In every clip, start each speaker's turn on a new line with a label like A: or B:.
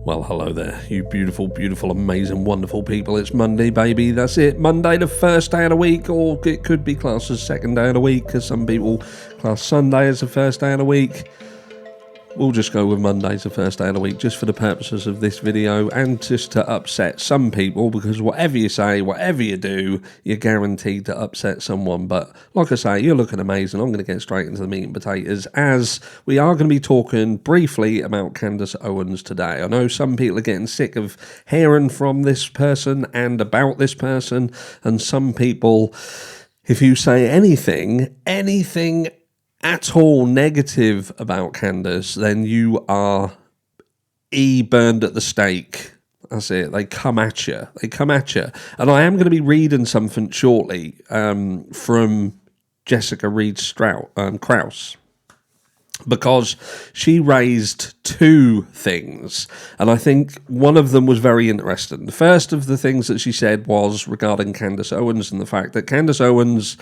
A: Well, hello there, you beautiful, beautiful, amazing, wonderful people. It's Monday, baby. That's it. Monday, the first day of the week, or it could be classed as second day of the week, because some people class Sunday as the first day of the week. We'll just go with Monday as the first day of the week, just for the purposes of this video, and just to upset some people, because whatever you say, whatever you do, you're guaranteed to upset someone. But like I say, you're looking amazing. I'm going to get straight into the meat and potatoes, as we are going to be talking briefly about Candace Owens today. I know some people are getting sick of hearing from this person and about this person, and some people, if you say anything at all negative about Candace, then you are burned at the stake. That's it. They come at you. And I am going to be reading something shortly from Jessica Reed Krause, because she raised two things, and I think one of them was very interesting. The first of the things that she said was regarding Candace Owens, and the fact that Candace Owens,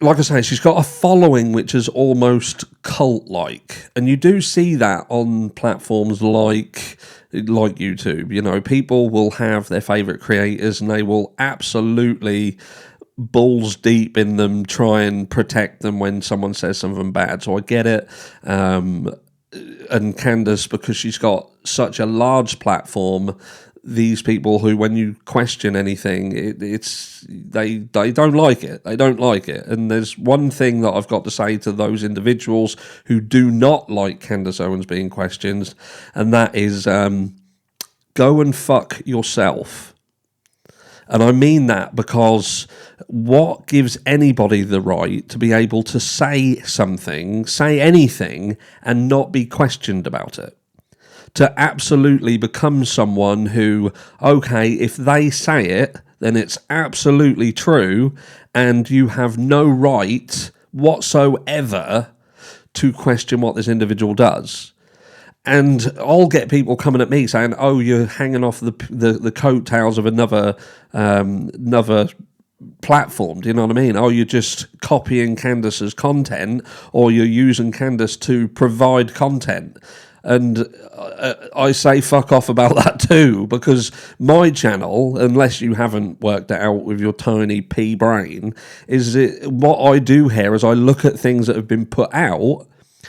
A: like I say, she's got a following which is almost cult-like, and you do see that on platforms like YouTube. You know, people will have their favourite creators, and they will absolutely balls deep in them try and protect them when someone says something bad. So I get it. And Candace, because she's got such a large platform, these people who, when you question anything, they don't like it. They don't like it. And there's one thing that I've got to say to those individuals who do not like Candace Owens being questioned, and that is, go and fuck yourself. And I mean that because what gives anybody the right to be able to say something, say anything, and not be questioned about it? To absolutely become someone who, okay, if they say it, then it's absolutely true, and you have no right whatsoever to question what this individual does. And I'll get people coming at me saying, oh, you're hanging off the coattails of another platform. Do you know what I mean? Oh, you're just copying Candace's content, or you're using Candace to provide content. And I say fuck off about that too, because my channel, unless you haven't worked it out with your tiny pea brain, what I do here is I look at things that have been put out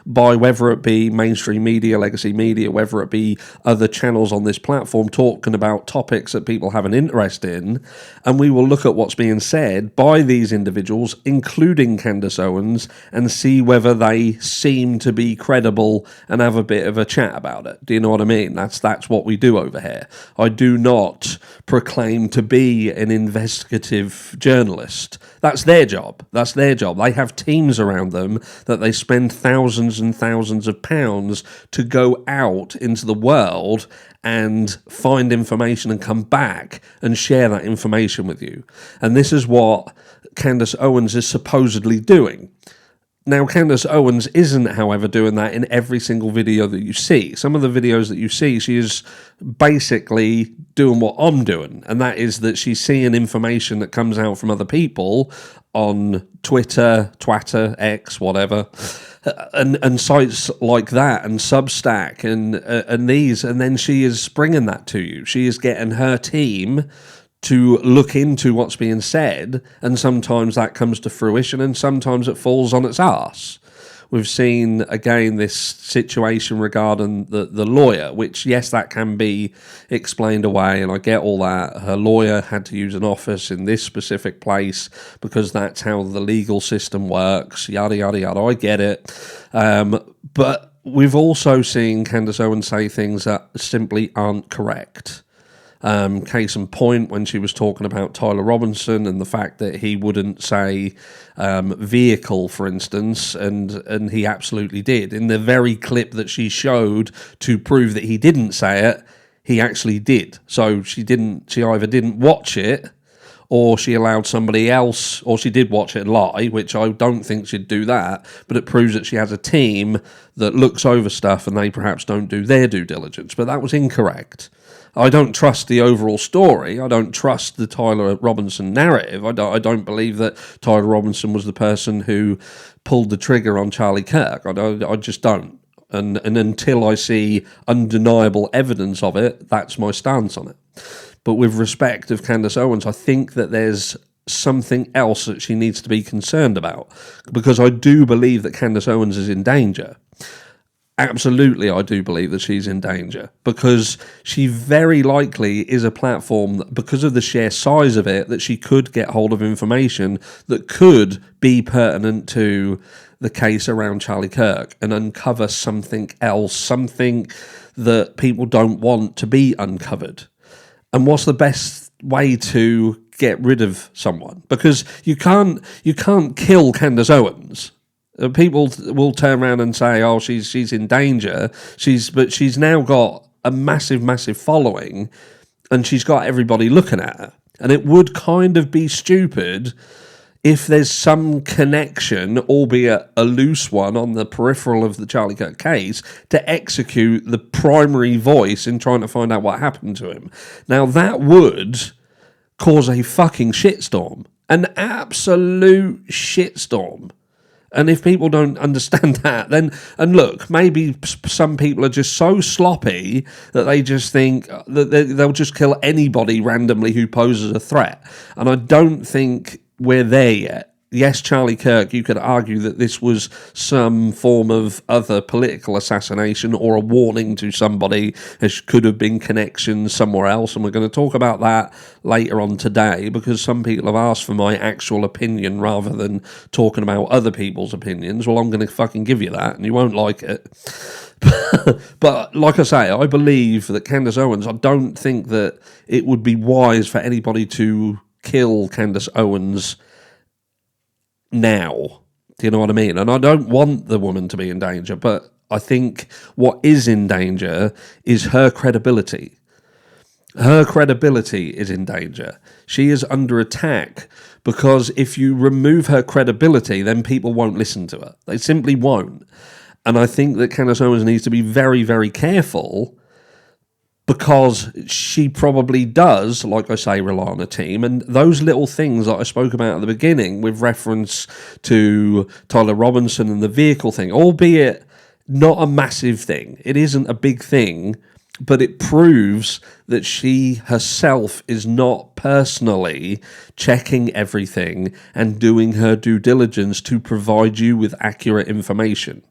A: by, whether it be mainstream media, legacy media, whether it be other channels on this platform talking about topics that people have an interest in, and we will look at what's being said by these individuals, including Candace Owens, and see whether they seem to be credible and have a bit of a chat about it. Do you know what I mean? That's what we do over here. I do not proclaim to be an investigative journalist. That's their job. They have teams around them that they spend thousands and thousands of pounds to go out into the world and find information and come back and share that information with you. And this is what Candace Owens is supposedly doing. Now, Candace Owens isn't, however, doing that in every single video that you see. Some of the videos that you see, she is basically doing what I'm doing, and that is that she's seeing information that comes out from other people on Twitter, X, whatever, and sites like that, and Substack, and these, and then she is bringing that to you. She is getting her team to look into what's being said, and sometimes that comes to fruition, and sometimes it falls on its arse. We've seen, again, this situation regarding the lawyer, which, yes, that can be explained away, and I get all that. Her lawyer had to use an office in this specific place because that's how the legal system works, yada, yada, yada. I get it. But we've also seen Candace Owens say things that simply aren't correct. Case in point, when she was talking about Tyler Robinson and the fact that he wouldn't say vehicle, for instance, and he absolutely did. In the very clip that she showed to prove that he didn't say it, he actually did. So she either didn't watch it, or she allowed somebody else, or she did watch it and lie, which I don't think she'd do that, but it proves that she has a team that looks over stuff and they perhaps don't do their due diligence. But that was incorrect. I don't trust the overall story. I don't trust the Tyler Robinson narrative. I don't believe that Tyler Robinson was the person who pulled the trigger on Charlie Kirk. I just don't. And until I see undeniable evidence of it, that's my stance on it. But with respect of Candace Owens, I think that there's something else that she needs to be concerned about, because I do believe that Candace Owens is in danger. Absolutely, I do believe that she's in danger, because she very likely is a platform that, because of the sheer size of it, that she could get hold of information that could be pertinent to the case around Charlie Kirk and uncover something else, something that people don't want to be uncovered. And what's the best way to get rid of someone? Because you can't kill Candace Owens. People will turn around and say, "Oh, she's in danger." But she's now got a massive following, and she's got everybody looking at her. And it would kind of be stupid if there's some connection, albeit a loose one, on the peripheral of the Charlie Kirk case, to execute the primary voice in trying to find out what happened to him. Now, that would cause a fucking shitstorm. An absolute shitstorm. And if people don't understand that, then, and look, maybe some people are just so sloppy that they just think that they'll just kill anybody randomly who poses a threat. And I don't think we're there yet. Yes, Charlie Kirk, you could argue that this was some form of other political assassination or a warning to somebody. There could have been connections somewhere else, and we're going to talk about that later on today, because some people have asked for my actual opinion rather than talking about other people's opinions. Well, I'm going to fucking give you that, and you won't like it. But like I say, I believe that Candace Owens, I don't think that it would be wise for anybody to kill Candace Owens now. Do you know what I mean? And I don't want the woman to be in danger, but I think what is in danger is her credibility. Her credibility is in danger. She is under attack, because if you remove her credibility, then people won't listen to her. They simply won't. And I think that Candace Owens needs to be very, very careful, because she probably does, like I say, rely on a team. And those little things that I spoke about at the beginning with reference to Tyler Robinson and the vehicle thing, albeit not a massive thing, it isn't a big thing, but it proves that she herself is not personally checking everything and doing her due diligence to provide you with accurate information.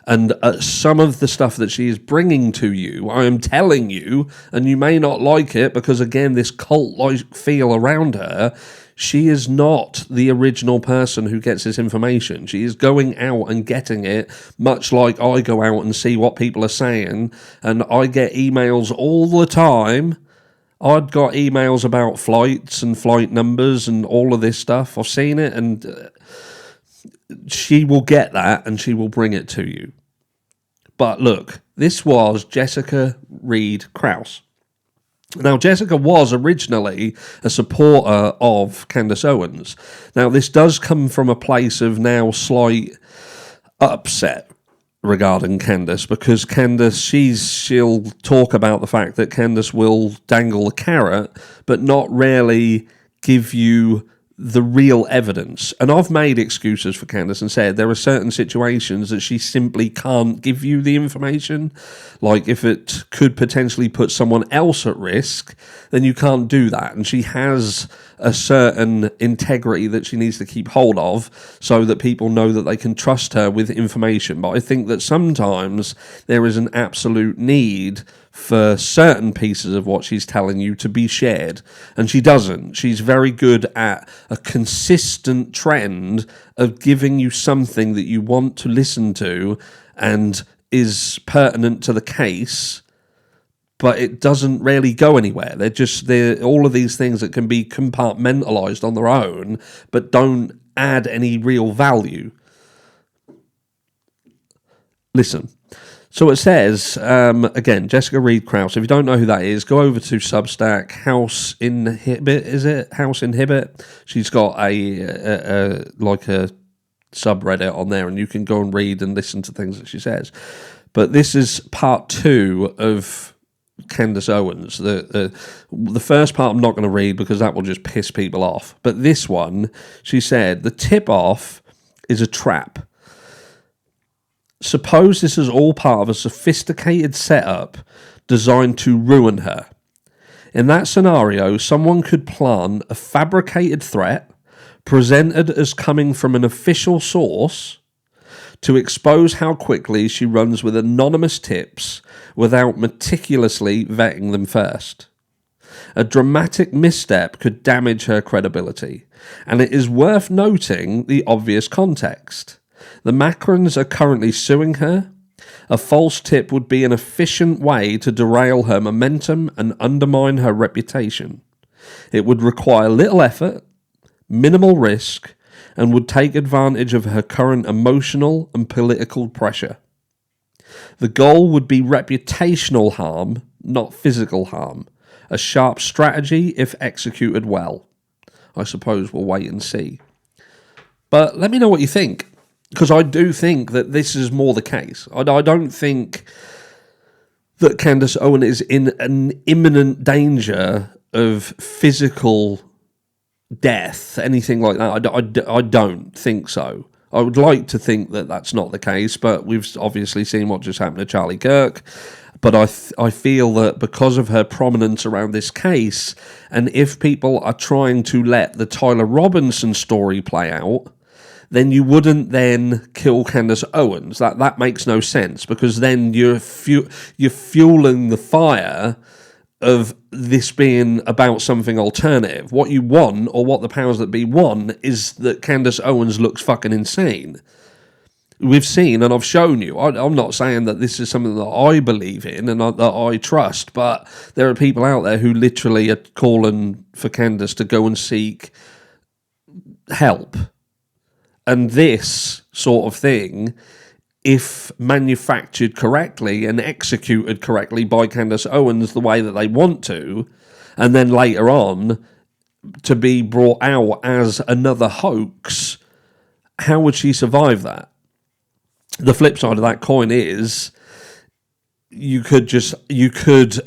A: And some of the stuff that she is bringing to you, I am telling you, and you may not like it because, again, this cult-like feel around her, she is not the original person who gets this information. She is going out and getting it, much like I go out and see what people are saying, and I get emails all the time. I've got emails about flights and flight numbers and all of this stuff. I've seen it, and she will get that and she will bring it to you. But look, this was Jessica Reed Krause. Now, Jessica was originally a supporter of Candace Owens. Now, this does come from a place of now slight upset regarding Candace, because Candace, she'll talk about the fact that Candace will dangle a carrot, but not really give you the real evidence. And I've made excuses for Candace and said there are certain situations that she simply can't give you the information. Like if it could potentially put someone else at risk, then you can't do that. And she has a certain integrity that she needs to keep hold of so that people know that they can trust her with information. But I think that sometimes there is an absolute need for certain pieces of what she's telling you to be shared, and she doesn't. She's very good at a consistent trend of giving you something that you want to listen to and is pertinent to the case, but it doesn't really go anywhere. They're all of these things that can be compartmentalized on their own, but don't add any real value. Listen. So it says, again, Jessica Reed Krause. If you don't know who that is, go over to Substack, House Inhibit, is it? House Inhibit. She's got a subreddit on there, and you can go and read and listen to things that she says. But this is part 2 of Candace Owens. The first part I'm not going to read because that will just piss people off. But this one, she said, the tip-off is a trap. Suppose this is all part of a sophisticated setup designed to ruin her. In that scenario, someone could plan a fabricated threat presented as coming from an official source to expose how quickly she runs with anonymous tips without meticulously vetting them first. A dramatic misstep could damage her credibility, and it is worth noting the obvious context. The Macrons are currently suing her. A false tip would be an efficient way to derail her momentum and undermine her reputation. It would require little effort, minimal risk, and would take advantage of her current emotional and political pressure. The goal would be reputational harm, not physical harm. A sharp strategy if executed well. I suppose we'll wait and see. But let me know what you think, because I do think that this is more the case. I don't think that Candace Owens is in an imminent danger of physical death, anything like that. I don't think so. I would like to think that that's not the case, but we've obviously seen what just happened to Charlie Kirk. But I feel that because of her prominence around this case, and if people are trying to let the Tyler Robinson story play out, then you wouldn't then kill Candace Owens. That makes no sense, because then you're fueling the fire of this being about something alternative. What you want, or what the powers that be want, is that Candace Owens looks fucking insane. We've seen, and I've shown you, I'm not saying that this is something that I believe in and that I trust, but there are people out there who literally are calling for Candace to go and seek help. And this sort of thing, if manufactured correctly and executed correctly by Candace Owens the way that they want to, and then later on to be brought out as another hoax, how would she survive that? The flip side of that coin is you could,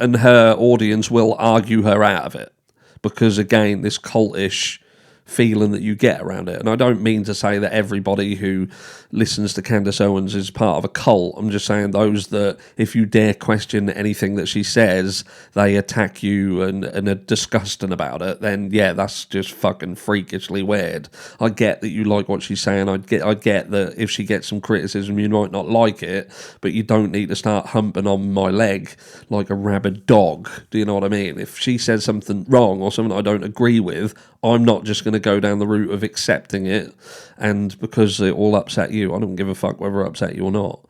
A: and her audience will argue her out of it, because again, this cultish feeling that you get around it. And I don't mean to say that everybody who listens to Candace Owens is part of a cult. I'm just saying those that, if you dare question anything that she says, they attack you and are disgusting about it, then yeah, that's just fucking freakishly weird. I get that you like what she's saying. I get that if she gets some criticism, you might not like it, but you don't need to start humping on my leg like a rabid dog. Do you know what I mean? If she says something wrong or something I don't agree with, I'm not just going to go down the route of accepting it, and because it all upset you, I don't give a fuck whether it upset you or not.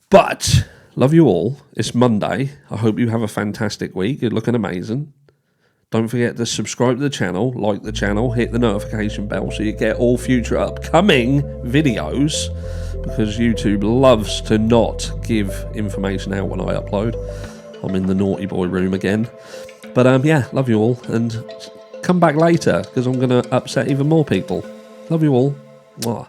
A: But love you all. It's Monday. I hope you have a fantastic week. You're looking amazing. Don't forget to subscribe to the channel, like the channel, hit the notification bell so you get all future upcoming videos, because YouTube loves to not give information out when I upload. I'm in the naughty boy room again. But yeah, love you all, and come back later, because I'm going to upset even more people. Love you all. Mwah.